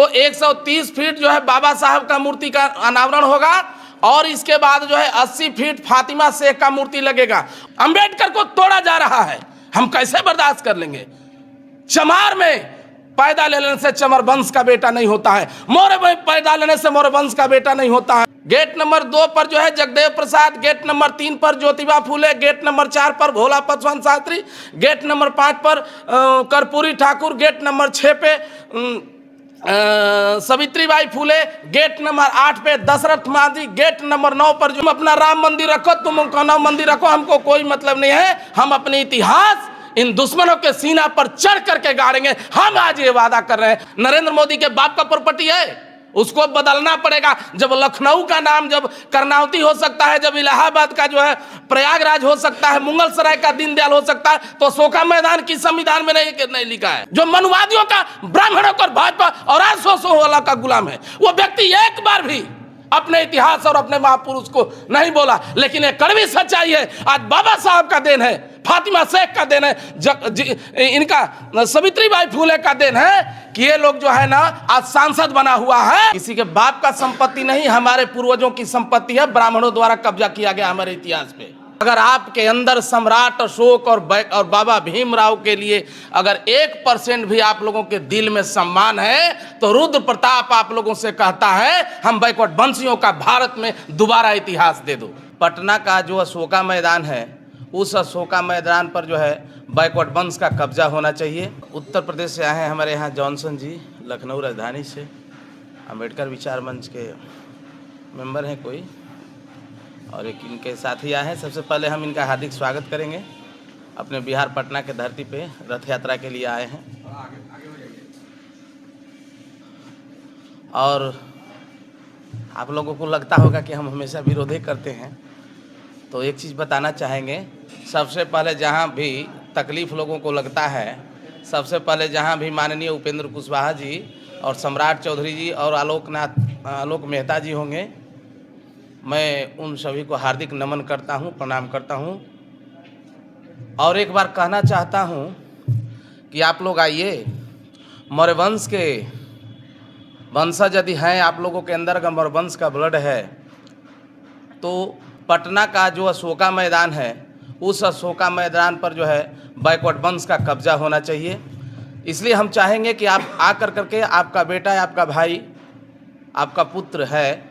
तो 130 फीट जो है बाबा साहब का मूर्ति का अनावरण होगा और इसके बाद जो है 80 फीट फातिमा शेख का मूर्ति लगेगा। अंबेडकर को तोड़ा जा रहा है, हम कैसे बर्दाश्त कर लेंगे। चमार में पैदा लेने से चमर वंश का बेटा नहीं होता है, मौर्य में पैदा लेने से मौर्य वंश का बेटा नहीं होता है। गेट नंबर 2 पर जो है जगदेव प्रसाद, गेट नंबर 3 पर ज्योतिबा फूले, गेट नंबर 4 पर भोला पसवान शास्त्री, गेट नंबर 5 पर कर्पूरी ठाकुर, गेट नंबर 6 पे सावित्रीबाई फूले, गेट नंबर 8 पे दशरथ मांझी, गेट नंबर 9 पर जो अपना राम मंदिर रखो, तुम कौन मंदिर रखो, हमको कोई मतलब नहीं है। हम अपने इतिहास इन दुश्मनों के सीना पर चढ़ करके गाड़ेंगे। हम आज ये वादा कर रहे हैं, नरेंद्र मोदी के बाप का प्रॉपर्टी है, उसको बदलना पड़ेगा। जब लखनऊ का नाम जब कर्नावती हो सकता है, जब इलाहाबाद का जो है प्रयागराज हो सकता है, मुगलसराय का दीनदयाल हो सकता है, तो अशोका मैदान की संविधान में नहीं लिखा है। जो मनुवादियों का, ब्राह्मणों का, भाजपा और आरएसएस वाला का गुलाम है, वो व्यक्ति एक बार भी अपने इतिहास और अपने महापुरुष को नहीं बोला। लेकिन एक कड़वी सच्चाई है, आज बाबा साहब का देन है, फातिमा शेख का देन है, इनका सावित्रीबाई फूले का देन है कि ये लोग जो है ना आज सांसद बना हुआ है। किसी के बाप का संपत्ति नहीं, हमारे पूर्वजों की संपत्ति है, ब्राह्मणों द्वारा कब्जा किया गया हमारे इतिहास पे। अगर आपके अंदर सम्राट अशोक और बाबा भीमराव के लिए अगर 1% भी आप लोगों के दिल में सम्मान है, तो रुद्र प्रताप आप लोगों से कहता है हम बैकवर्ड वंशियों का भारत में दोबारा इतिहास दे दो। पटना का जो अशोका मैदान है, उस अशोका मैदान पर जो है बैकवर्ड वंश का कब्जा होना चाहिए। उत्तर प्रदेश से आए हैं हमारे यहाँ जॉनसन जी, लखनऊ राजधानी से, अम्बेडकर विचार मंच के मेंबर हैं कोई, और एक इनके साथी आए हैं। सबसे पहले हम इनका हार्दिक स्वागत करेंगे। अपने बिहार पटना के धरती पे रथ यात्रा के लिए आए हैं। और आप लोगों को लगता होगा कि हम हमेशा विरोध करते हैं, तो एक चीज़ बताना चाहेंगे। सबसे पहले जहाँ भी तकलीफ़ लोगों को लगता है, सबसे पहले जहाँ भी माननीय उपेंद्र कुशवाहा जी और सम्राट चौधरी जी और आलोक मेहता जी होंगे, मैं उन सभी को हार्दिक नमन करता हूं, प्रणाम करता हूं। और एक बार कहना चाहता हूं कि आप लोग आइए, मौर्य वंश के वंशज यदि हैं आप लोगों के अंदर, अगर मौर्य वंश का ब्लड है, तो पटना का जो अशोका मैदान है, उस अशोका मैदान पर जो है बैकवर्ड वंश का कब्जा होना चाहिए। इसलिए हम चाहेंगे कि आप आकर करके, आपका बेटा, आपका भाई, आपका पुत्र है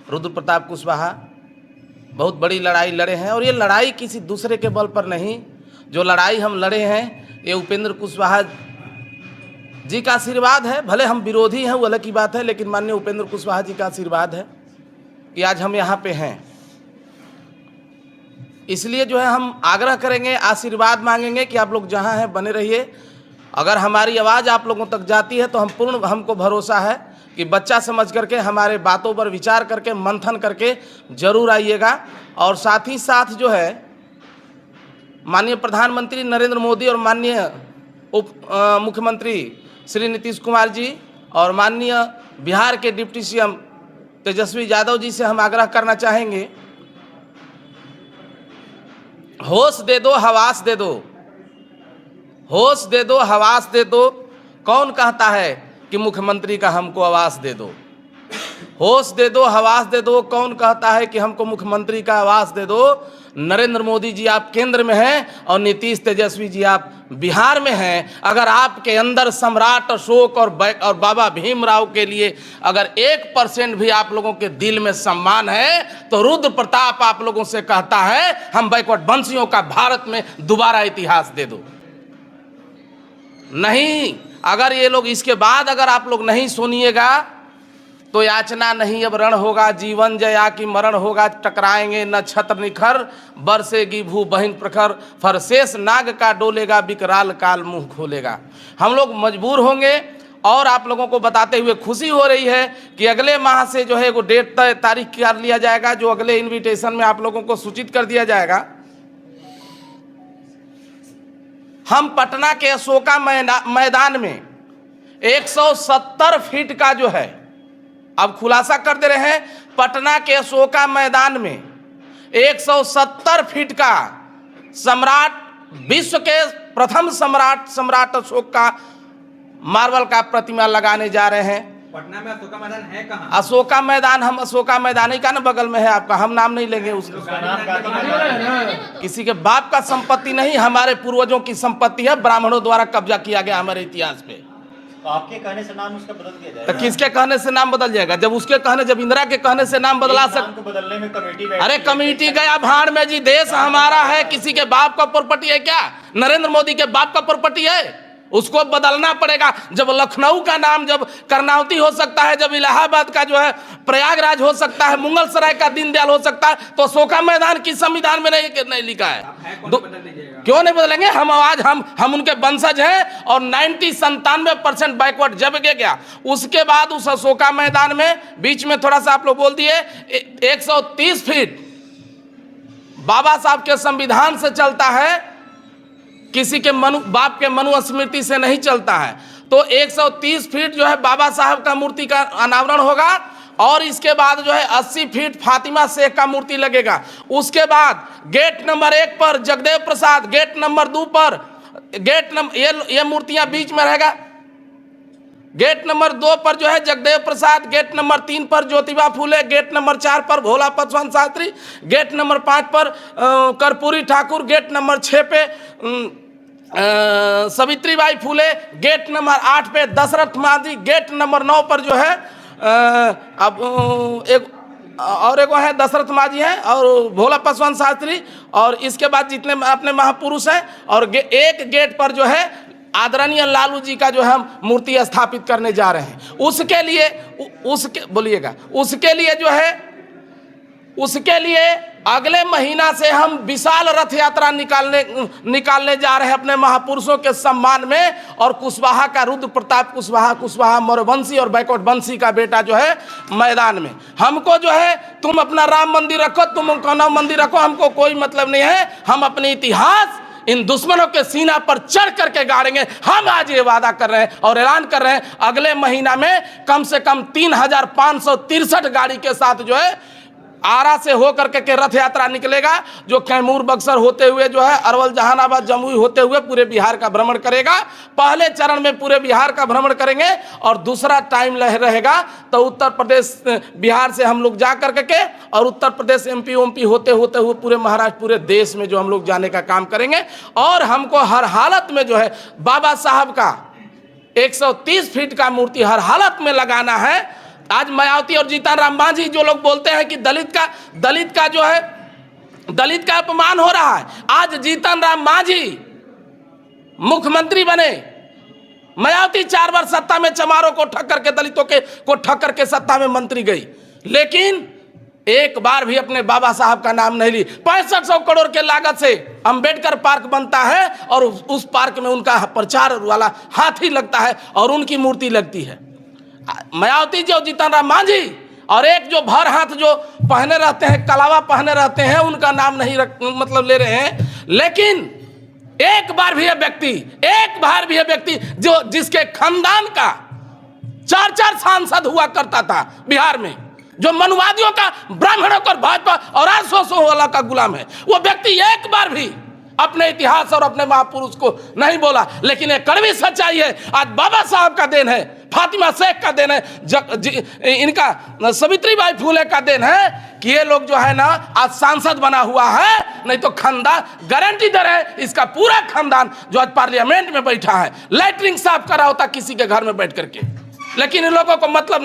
रुद्र प्रताप कुशवाहा, बहुत बड़ी लड़ाई लड़े हैं। और ये लड़ाई किसी दूसरे के बल पर नहीं, जो लड़ाई हम लड़े हैं ये उपेंद्र कुशवाहा जी का आशीर्वाद है। भले हम विरोधी हैं वो अलग की बात है, लेकिन माननीय उपेंद्र कुशवाहा जी का आशीर्वाद है कि आज हम यहाँ पे हैं। इसलिए जो है हम आग्रह करेंगे, आशीर्वाद मांगेंगे कि आप लोग जहाँ हैं बने रहिए। अगर हमारी आवाज़ आप लोगों तक जाती है तो हमको भरोसा है कि बच्चा समझ करके, हमारे बातों पर विचार करके, मंथन करके जरूर आइएगा। और साथ ही साथ जो है माननीय प्रधानमंत्री नरेंद्र मोदी और माननीय मुख्यमंत्री श्री नीतीश कुमार जी और माननीय बिहार के डिप्टी सीएम तेजस्वी यादव जी से हम आग्रह करना चाहेंगे, होश दे दो, हवास दे दो, होश दे दो, हवास दे दो। कौन कहता है कि मुख्यमंत्री का हमको आवास दे दो? होश दे दो, हवास दे दो। कौन कहता है कि हमको मुख्यमंत्री का आवास दे दो? नरेंद्र मोदी जी आप केंद्र में हैं और नीतीश तेजस्वी जी आप बिहार में हैं। अगर आपके अंदर सम्राट अशोक और बाबा भीमराव के लिए अगर 1% भी आप लोगों के दिल में सम्मान है, तो रुद्र प्रताप आप लोगों से कहता है हम बैकवर्ड वंशियों का भारत में दोबारा इतिहास दे दो। नहीं, अगर ये लोग इसके बाद अगर आप लोग नहीं सुनिएगा तो याचना नहीं अब रण होगा, जीवन जया की मरण होगा। टकराएंगे न छत्र निखर, बरसेगी भू बहिन प्रखर, फरशेष नाग का डोलेगा, विकराल काल मुंह खोलेगा। हम लोग मजबूर होंगे। और आप लोगों को बताते हुए खुशी हो रही है कि अगले माह से जो है वो डेट तारीख कर लिया जाएगा, जो अगले इन्विटेशन में आप लोगों को सूचित कर दिया जाएगा। हम पटना के अशोका मैदान में 170 फीट का जो है, अब खुलासा कर दे रहे हैं, पटना के अशोका मैदान में 170 फीट का सम्राट, विश्व के प्रथम सम्राट अशोक का मार्बल का प्रतिमा लगाने जा रहे हैं। पटना में अशोका मैदान है कहाँ? अशोका मैदान, हम अशोका मैदान ही का ना बगल में है आपका, हम नाम नहीं लेंगे उसका। किसी के बाप का संपत्ति नहीं, हमारे पूर्वजों की संपत्ति है, ब्राह्मणों द्वारा कब्जा किया गया हमारे इतिहास पे। तो आपके कहने से नाम उसका बदल दिया जाएगा? तो किसके कहने से नाम बदल जाएगा? जब उसके कहने, जब इंदिरा के कहने से नाम बदला नाम को बदलने में कमेटी बैठी अरे है। कमेटी गया भाड़ में जी, देश हमारा है, किसी के बाप का प्रॉपर्टी है क्या? नरेंद्र मोदी के बाप का प्रॉपर्टी है? उसको बदलना पड़ेगा। जब लखनऊ का नाम जब कर्नावती हो सकता है, जब इलाहाबाद का जो है प्रयागराज हो सकता है, मुगलसराय का दीनदयाल हो सकता है, तो अशोका मैदान की संविधान में नहीं लिखा है। क्यों नहीं बदलेंगे? हम आज हम उनके वंशज हैं और 97% बैकवर्ड जब गया, उसके बाद उस अशोका मैदान में बीच में थोड़ा सा आप लोग बोल दिए 130 फीट बाबा साहब के संविधान से चलता है, किसी के बाप के मनुस्मृति से नहीं चलता है। तो 130 फीट जो है बाबा साहब का मूर्ति का अनावरण होगा और इसके बाद जो है 80 फीट फातिमा शेख का मूर्ति लगेगा। उसके बाद गेट नंबर 1 पर जगदेव प्रसाद, गेट नंबर 2 पर ये मूर्तियां बीच में रहेगा। गेट नंबर 2 पर जो है जगदेव प्रसाद, गेट नंबर 3 पर ज्योतिबा फूले, गेट नंबर 4 पर भोला पासवान शास्त्री, गेट नंबर 5 पर कर्पूरी ठाकुर, गेट नंबर 6 पे सावित्रीबाई फूले, गेट नंबर 8 पे दशरथ मांझी, गेट नंबर 9 पर जो है अब एक है दशरथ मांझी हैं और भोला पासवान शास्त्री, और इसके बाद जितने अपने महापुरुष हैं, और एक गेट पर जो है आदरणीय लालू जी का जो है हम मूर्ति स्थापित करने जा रहे हैं। उसके लिए अगले महीना से हम विशाल रथ यात्रा निकालने जा रहे हैं अपने महापुरुषों के सम्मान में। और कुशवाहा का रुद्र प्रताप कुशवाहा मौर्यवंशी और बैकवर्ड वंशी का बेटा जो है मैदान में, हमको जो है तुम अपना राम मंदिर रखो, तुम कौन मंदिर रखो, हमको कोई मतलब नहीं है। हम अपने इतिहास इन दुश्मनों के सीना पर चढ़ करके गाड़ेंगे। हम आज ये वादा कर रहे हैं और ऐलान कर रहे हैं, अगले महीना में कम से कम 3563 गाड़ी के साथ जो है आरा से होकर के रथ यात्रा निकलेगा, जो कैमूर बक्सर होते हुए जो है अरवल जहानाबाद जमुई होते हुए पूरे बिहार का भ्रमण करेगा। पहले चरण में पूरे बिहार का भ्रमण करेंगे और दूसरा टाइम रहेगा तो उत्तर प्रदेश बिहार से हम लोग जा कर के और उत्तर प्रदेश एमपी होते हुए पूरे महाराष्ट्र, पूरे देश में जो हम लोग जाने का काम करेंगे। और हमको हर हालत में जो है बाबा साहब का 130 फीट का मूर्ति हर हालत में लगाना है। आज मायावती और जीतन राम मांझी जो लोग बोलते हैं कि दलित का अपमान हो रहा है, आज जीतन राम मांझी मुख्यमंत्री बने, मायावती 4 बार सत्ता में चमारों को ठक्कर के दलितों को ठक्कर के सत्ता में मंत्री गई, लेकिन एक बार भी अपने बाबा साहब का नाम नहीं ली। 6500 करोड़ के लागत से अंबेडकर पार्क बनता है और उस पार्क में उनका प्रचार वाला हाथी लगता है और उनकी मूर्ति लगती है। मायावती जी और जीतन राम मांझी और एक जो भर हाथ जो पहने रहते हैं, कलावा पहने रहते हैं, उनका नाम नहीं ले रहे हैं। लेकिन एक बार भी यह व्यक्ति जो जिसके खानदान का 4 सांसद हुआ करता था बिहार में, जो मनुवादियों का, ब्राह्मणों का, भाजपा और आरएसएस वाला का गुलाम है, वो व्यक्ति एक बार भी अपने इतिहास और अपने महापुरुष को नहीं बोला। लेकिन एक कड़वी सच्चाई है, आज बाबा साहब का देन है, फातिमा शेख का देन है, इनका सावित्रीबाई फूले का देन है कि ये लोग जो है ना आज सांसद बना हुआ है। नहीं तो खानदान गारंटी दे रहे, इसका पूरा खानदान जो आज पार्लियामेंट में बैठा है लैट्रिन साफ करा होता किसी के घर में बैठ करके। लेकिन इन लोगों को मतलब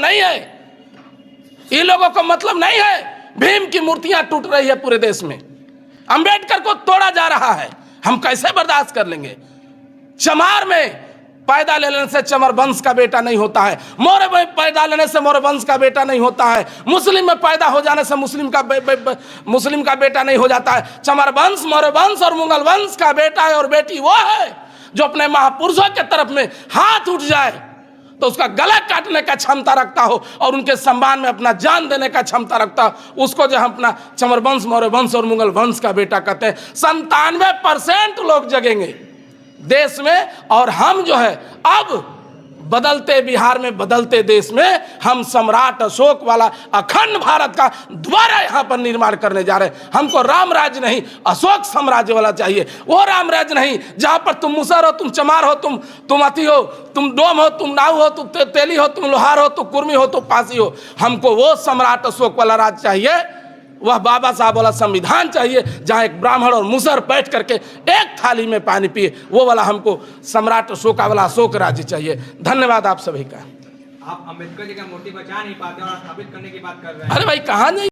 नहीं है, भीम की मूर्तियां टूट रही है पूरे देश में, अंबेडकर को तोड़ा जा रहा है, हम कैसे बर्दाश्त कर लेंगे। चमार में पैदा लेने से चमर वंश का बेटा नहीं होता है, मौर्य में पैदा लेने से मौर्य वंश का बेटा नहीं होता है, मुस्लिम में पैदा हो जाने से मुस्लिम का बेटा नहीं हो जाता है। चमर वंश, मौर्य वंश और मुगल वंश का बेटा है और बेटी वो है जो अपने महापुरुषों के तरफ में हाथ उठ जाए तो उसका गला काटने का क्षमता रखता हो और उनके सम्मान में अपना जान देने का क्षमता रखता हो, उसको जो हम अपना चमर वंश, मौर्य वंश और मुगल वंश का बेटा कहते हैं। 97% लोग जगेंगे देश में और हम जो है अब बदलते बिहार में, बदलते देश में हम सम्राट अशोक वाला अखंड भारत का दोबारा यहाँ पर निर्माण करने जा रहे हैं। हमको राम राज्य नहीं, अशोक साम्राज्य वाला चाहिए। वो राम राज्य नहीं जहाँ पर तुम मुसर हो, तुम चमार हो, तुम अति हो, तुम डोम हो, तुम नाव हो, तुम तेली हो, तुम लोहार हो, तुम कुर्मी हो, तुम पासी हो। हमको वो सम्राट अशोक वाला राज्य चाहिए, वह बाबा साहब वाला संविधान चाहिए जहाँ एक ब्राह्मण और मुसर बैठ करके एक थाली में पानी पिए। वो वाला हमको सम्राट अशोका वाला अशोक राज्य चाहिए। धन्यवाद आप सभी का। आप अम्बेडकर जी का मूर्ति बचा नहीं पाते और स्थापित करने की बात कर रहे हैं। अरे भाई कहाँ नहीं